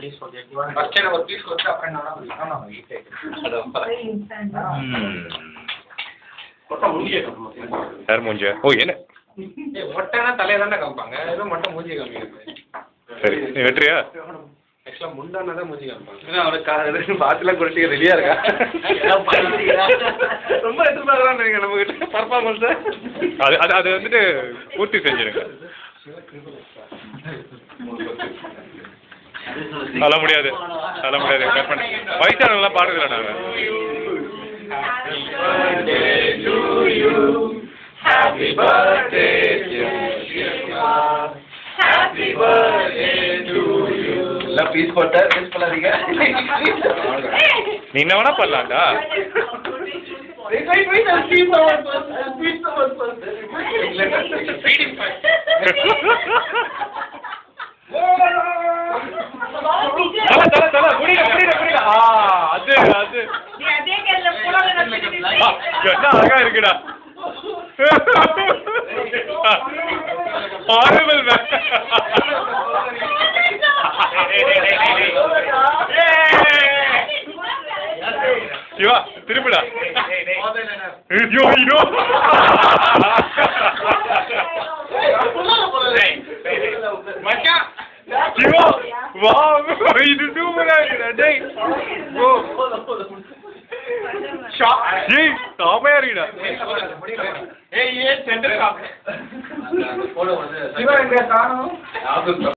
Piece okay first எனக்கு ஒரு piece கொடுத்து அப்புறம் நான் வீட்ல மொட்டை மூஞ்சியே காமிப்பாங்க யார் மூஞ்சியா ஓ என்ன மொட்டைனா தலையை தானே காமிப்பாங்க ஏதோ மொட்டை மூஞ்சி காமிக்கிறது சரி நீ வெற்றியா ஆக்சுவலா முண்டானா தான் மூஞ்சி காமிப்பாங்க அவனுக்கு பாத்துலாம் குடிச்சு ரெடியா இருக்கா ரொம்ப எதிர்பார்க்கறான்னு நினைக்கிறேன் நம்ம கிட்ட பர்ஃபார்மன்ஸ் அது அது அது வந்துட்டு பூர்த்தி செஞ்சிருங்க சொல்ல முடியாது சொல்ல முடியாது கட் பண்ணி வயசானவங்களாம் பாடுறதில்ல நாங்கள் Happy birthday to you. Happy birthday to you. எல்லாம் பீஸ் போட்டா பீஸ் பண்ணாதீங்க நீ என்ன வேணா பண்ணலாம்டா தல தல தல முடியல முடியல முடியல அது அது என்ன அழகா இருக்குடா horrible man சிவா திரும்பிடா ஐயோ ஐயோ மச்சான் சிவா வா இது சூப்பரா இருக்குடா டேய் ஓ ஏய் சாமையா இருக்குடா ஏய் சென்டர் காப் சிவா எங்க காணோம்